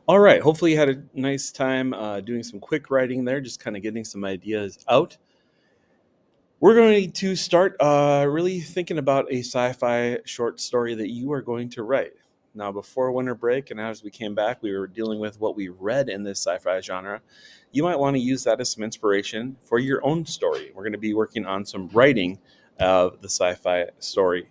All right. Hopefully, you had a nice time doing some quick writing there, just kind of getting some ideas out. We're going to start really thinking about a sci fi short story that you are going to write. Now, before winter break and as we came back, we were dealing with what we read in this sci fi genre. You might want to use that as some inspiration for your own story. We're going to be working on some writing of the sci fi story.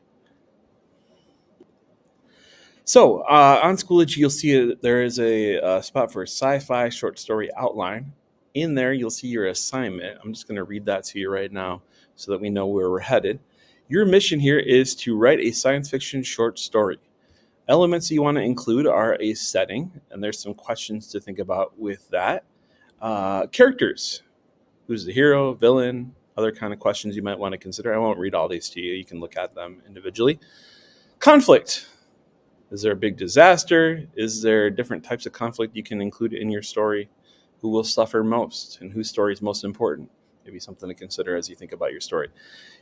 So, on Schoology, you'll see there is a spot for sci fi short story outline. In there, you'll see your assignment. I'm just going to read that to you right now so that we know where we're headed. Your mission here is to write a science fiction short story. Elements you want to include are a setting, and there's some questions to think about with that. Characters, who's the hero, villain, other kind of questions you might want to consider. I won't read all these to you, you can look at them individually. Conflict, is there a big disaster? Is there different types of conflict you can include in your story? Who will suffer most and whose story is most important? Maybe something to consider as you think about your story.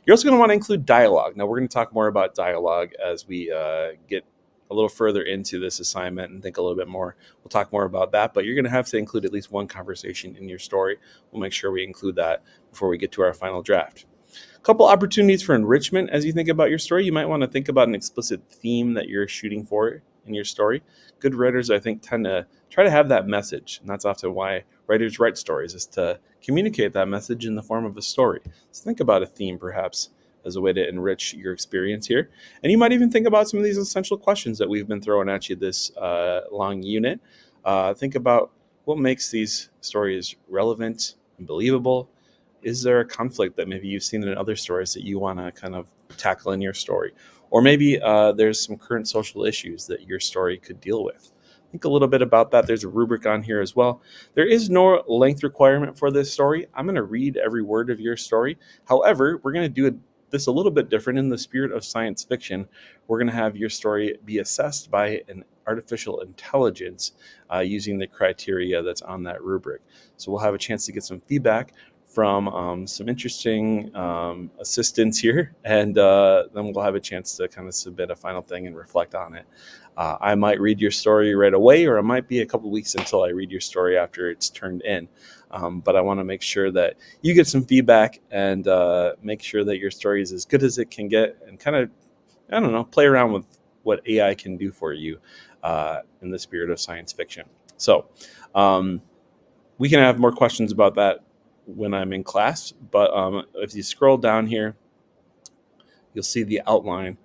You're also going to want to include dialogue. Now, we're going to talk more about dialogue as we get a little further into this assignment and think a little bit more. We'll talk more about that, but you're going to have to include at least one conversation in your story. We'll make sure we include that before we get to our final draft. A couple opportunities for enrichment as you think about your story. You might want to think about an explicit theme that you're shooting for in your story. Good writers, I think, tend to try to have that message, and that's often why writers write stories, is to communicate that message in the form of a story. So think about a theme, perhaps, as a way to enrich your experience here. And you might even think about some of these essential questions that we've been throwing at you this long unit. Think about what makes these stories relevant and believable. Is there a conflict that maybe you've seen in other stories that you want to kind of tackle in your story? Or maybe there's some current social issues that your story could deal with. Think a little bit about that. There's a rubric on here as well. There is no length requirement for this story. I'm going to read every word of your story. However, we're going to do this a little bit different in the spirit of science fiction. We're going to have your story be assessed by an artificial intelligence using the criteria that's on that rubric. So we'll have a chance to get some feedback from some interesting assistants here, and then we'll have a chance to kind of submit a final thing and reflect on it. I might read your story right away, or it might be a couple weeks until I read your story after it's turned in. But I want to make sure that you get some feedback and make sure that your story is as good as it can get, and kind of, I don't know, play around with what AI can do for you in the spirit of science fiction. So we can have more questions about that when I'm in class. But if you scroll down here, you'll see the outline.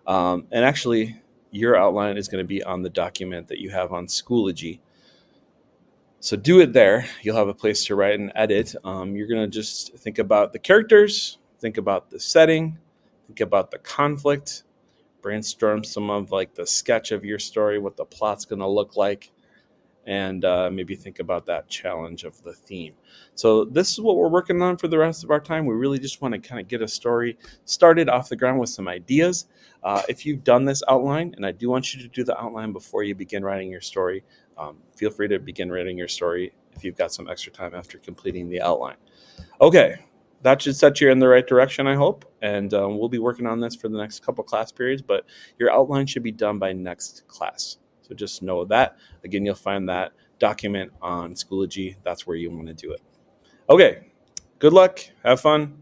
And actually, your outline is going to be on the document that you have on Schoology. So do it there. You'll have a place to write and edit. You're going to just think about the characters, think about the setting, think about the conflict, brainstorm some of like the sketch of your story, what the plot's going to look like, and maybe think about that challenge of the theme. So this is what we're working on for the rest of our time. We really just want to kind of get a story started off the ground with some ideas. If you've done this outline, and I do want you to do the outline before you begin writing your story, feel free to begin writing your story if you've got some extra time after completing the outline. Okay, that should set you in the right direction, I hope. And we'll be working on this for the next couple class periods, but your outline should be done by next class. So just know that. Again, you'll find that document on Schoology. That's where you want to do it. Okay, good luck. Have fun.